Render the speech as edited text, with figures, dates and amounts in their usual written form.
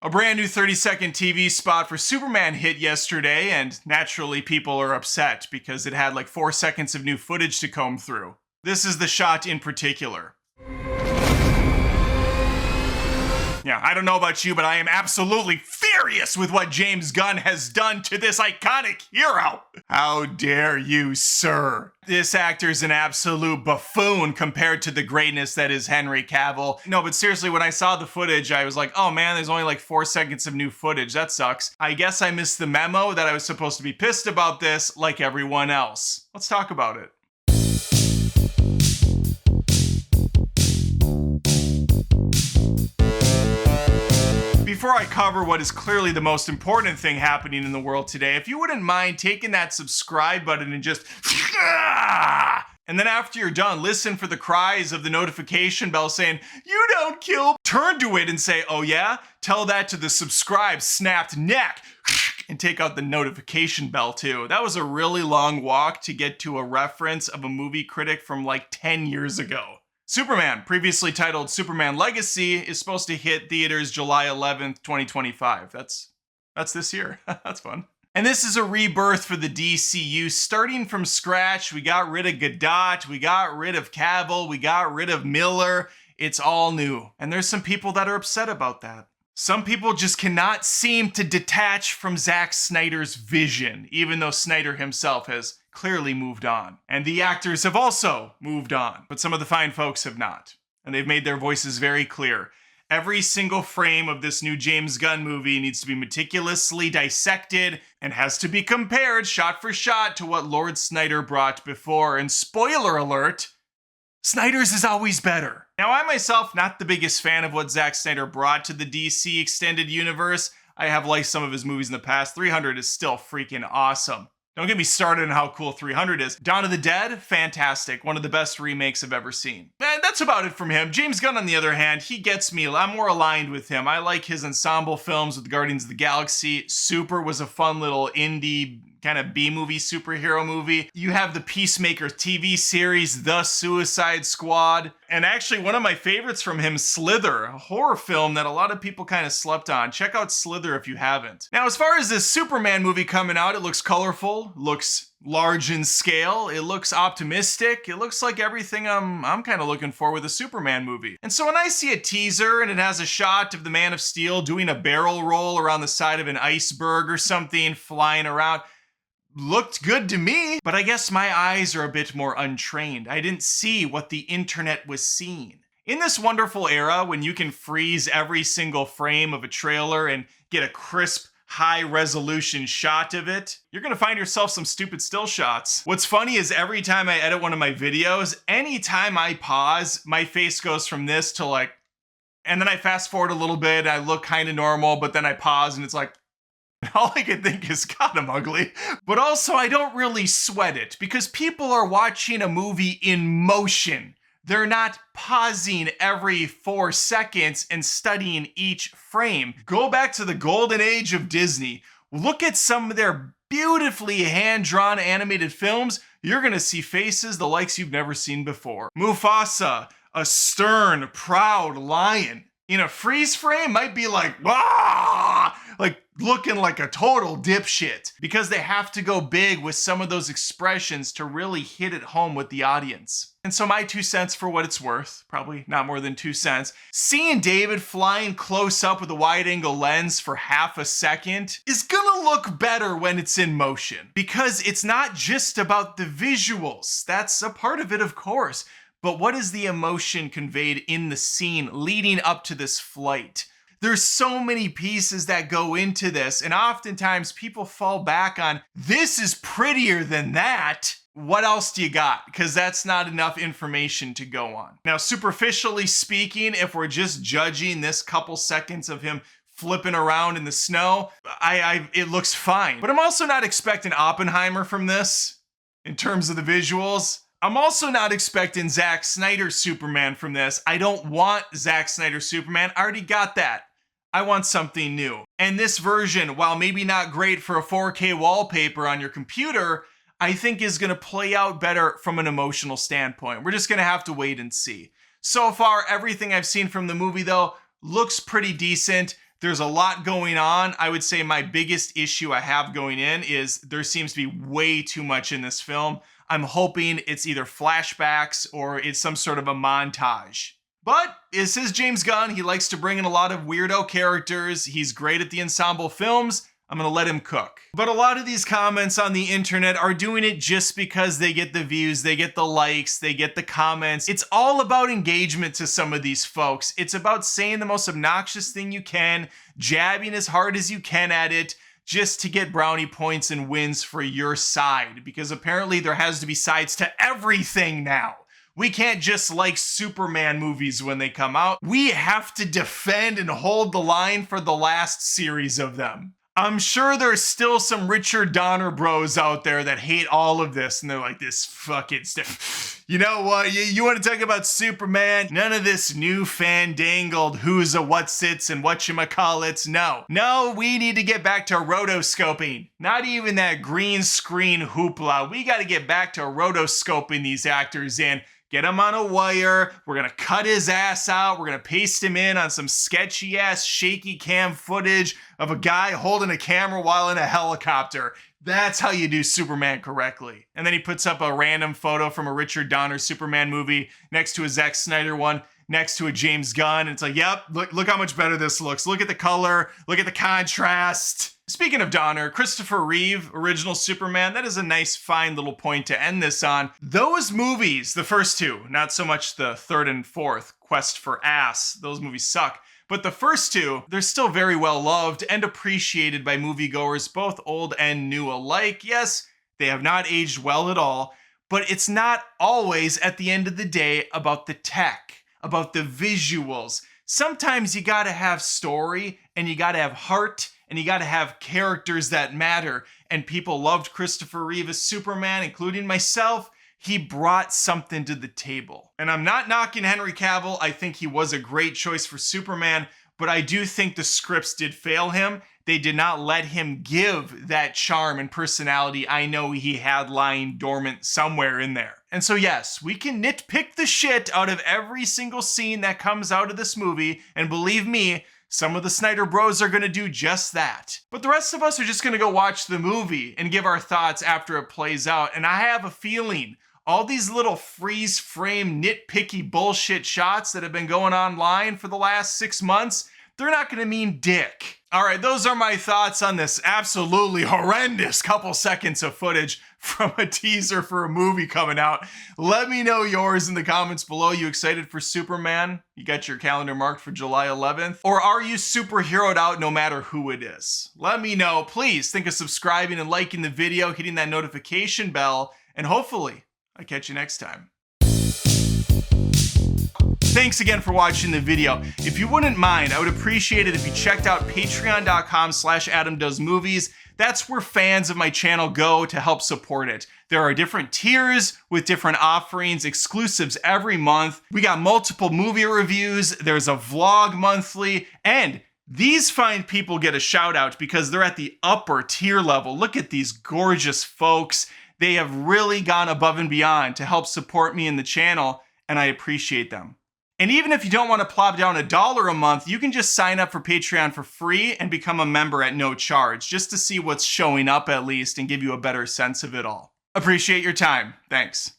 A brand new 30-second TV spot for Superman hit yesterday, and naturally people are upset because it had like 4 seconds of new footage to comb through. This is the shot in particular. Yeah, I don't know about you, but I am absolutely furious with what James Gunn has done to this iconic hero. How dare you, sir? This actor's an absolute buffoon compared to the greatness that is Henry Cavill. No, but seriously, when I saw the footage, I was like, oh man, there's only like 4 seconds of new footage. That sucks. I guess I missed the memo that I was supposed to be pissed about this like everyone else. Let's talk about it. Before I cover what is clearly the most important thing happening in the world today, if you wouldn't mind taking that subscribe button and just and then after you're done, listen for the cries of the notification bell saying, "You don't kill." Turn to it and say, "Oh yeah?" Tell that to the subscribe snapped neck and take out the notification bell too. That was a really long walk to get to a reference of a movie critic from like 10 years ago. Superman, previously titled Superman Legacy, is supposed to hit theaters July 11th, 2025. That's this year. That's fun. And this is a rebirth for the DCU, starting from scratch. We got rid of Godot, we got rid of Cavill, we got rid of Miller. It's all new. And there's some people that are upset about that. Some people just cannot seem to detach from Zack Snyder's vision, even though Snyder himself has clearly moved on. And the actors have also moved on, but some of the fine folks have not. And they've made their voices very clear. Every single frame of this new James Gunn movie needs to be meticulously dissected and has to be compared shot for shot to what Lord Snyder brought before. And spoiler alert, Snyder's is always better. Now, I myself, not the biggest fan of what Zack Snyder brought to the DC extended universe. I have liked some of his movies in the past. 300 is still freaking awesome. Don't get me started on how cool 300 is. Dawn of the Dead, fantastic. One of the best remakes I've ever seen. And that's about it from him. James Gunn, on the other hand, he gets me. I'm more aligned with him. I like his ensemble films with Guardians of the Galaxy. Super was a fun little indie kind of B-movie superhero movie. You have the Peacemaker TV series, The Suicide Squad. And actually, one of my favorites from him, Slither, a horror film that a lot of people kind of slept on. Check out Slither if you haven't. Now, as far as this Superman movie coming out, it looks colorful, looks large in scale, it looks optimistic, it looks like everything I'm kind of looking for with a Superman movie. And so when I see a teaser and it has a shot of the Man of Steel doing a barrel roll around the side of an iceberg or something, flying around, looked good to me, but I guess my eyes are a bit more untrained. I didn't see what the internet was seeing. In this wonderful era, when you can freeze every single frame of a trailer and get a crisp, high-resolution shot of it, you're gonna find yourself some stupid still shots. What's funny is every time I edit one of my videos, anytime I pause, my face goes from this to like, and then I fast forward a little bit, I look kind of normal, but then I pause and it's like, all I can think is, God, I'm ugly. But also, I don't really sweat it because people are watching a movie in motion. They're not pausing every 4 seconds and studying each frame. Go back to the golden age of Disney. Look at some of their beautifully hand-drawn animated films. You're gonna see faces the likes you've never seen before. Mufasa, a stern, proud lion. In a freeze frame, might be like, ah, like looking like a total dipshit, because they have to go big with some of those expressions to really hit it home with the audience. And so my 2 cents for what it's worth, probably not more than 2 cents, seeing David flying close up with a wide angle lens for half a second is gonna look better when it's in motion, because it's not just about the visuals. That's a part of it, of course. But what is the emotion conveyed in the scene leading up to this flight? There's so many pieces that go into this, and oftentimes people fall back on, this is prettier than that. What else do you got? Because that's not enough information to go on. Now, superficially speaking, if we're just judging this couple seconds of him flipping around in the snow, it looks fine. But I'm also not expecting Oppenheimer from this in terms of the visuals. I'm also not expecting Zack Snyder's Superman from this. I don't want Zack Snyder's Superman. I already got that. I want something new. And this version, while maybe not great for a 4K wallpaper on your computer, I think is gonna play out better from an emotional standpoint. We're just gonna have to wait and see. So far, everything I've seen from the movie though looks pretty decent. There's a lot going on. I would say my biggest issue I have going in is there seems to be way too much in this film. I'm hoping it's either flashbacks or it's some sort of a montage. But this is James Gunn. He likes to bring in a lot of weirdo characters. He's great at the ensemble films. I'm gonna let him cook. But a lot of these comments on the internet are doing it just because they get the views, they get the likes, they get the comments. It's all about engagement to some of these folks. It's about saying the most obnoxious thing you can, jabbing as hard as you can at it, just to get brownie points and wins for your side. Because apparently there has to be sides to everything now. We can't just like Superman movies when they come out. We have to defend and hold the line for the last series of them. I'm sure there's still some Richard Donner bros out there that hate all of this and they're like, this fucking stuff. You know what? You want to talk about Superman? None of this new fandangled who's a what's-its and whatchamacallits. No, we need to get back to rotoscoping. Not even that green screen hoopla. We got to get back to rotoscoping these actors in. Get him on a wire, we're gonna cut his ass out, we're gonna paste him in on some sketchy ass shaky cam footage of a guy holding a camera while in a helicopter. That's how you do Superman correctly. And then he puts up a random photo from a Richard Donner Superman movie next to a Zack Snyder one, next to a James Gunn. And it's like, yep, look how much better this looks. Look at the color, look at the contrast. Speaking of Donner, Christopher Reeve, original Superman, that is a nice, fine little point to end this on. Those movies, the first two, not so much the third and fourth, Quest for Ass, those movies suck. But the first two, they're still very well loved and appreciated by moviegoers, both old and new alike. Yes, they have not aged well at all, but it's not always, at the end of the day, about the tech, about the visuals. Sometimes you gotta have story, and you gotta have heart, and you gotta have characters that matter. And people loved Christopher Reeve as Superman, including myself. He brought something to the table. And I'm not knocking Henry Cavill. I think he was a great choice for Superman, but I do think the scripts did fail him. They did not let him give that charm and personality I know he had lying dormant somewhere in there. And so yes, we can nitpick the shit out of every single scene that comes out of this movie, and believe me, some of the Snyder bros are gonna do just that. But the rest of us are just gonna go watch the movie and give our thoughts after it plays out. And I have a feeling all these little freeze frame nitpicky bullshit shots that have been going online for the last 6 months, they're not gonna mean dick. All right, those are my thoughts on this absolutely horrendous couple seconds of footage from a teaser for a movie coming out. Let me know yours in the comments below. You excited for Superman? You got your calendar marked for July 11th? Or are you superheroed out no matter who it is? Let me know. Please think of subscribing and liking the video, hitting that notification bell, and hopefully I'll catch you next time. Thanks again for watching the video. If you wouldn't mind, I would appreciate it if you checked out patreon.com/AdamDoesMovies. That's where fans of my channel go to help support it. There are different tiers with different offerings, exclusives every month. We got multiple movie reviews. There's a vlog monthly, and these fine people get a shout out because they're at the upper tier level. Look at these gorgeous folks. They have really gone above and beyond to help support me in the channel, and I appreciate them. And even if you don't want to plop down $1 a month, you can just sign up for Patreon for free and become a member at no charge, just to see what's showing up at least and give you a better sense of it all. Appreciate your time. Thanks.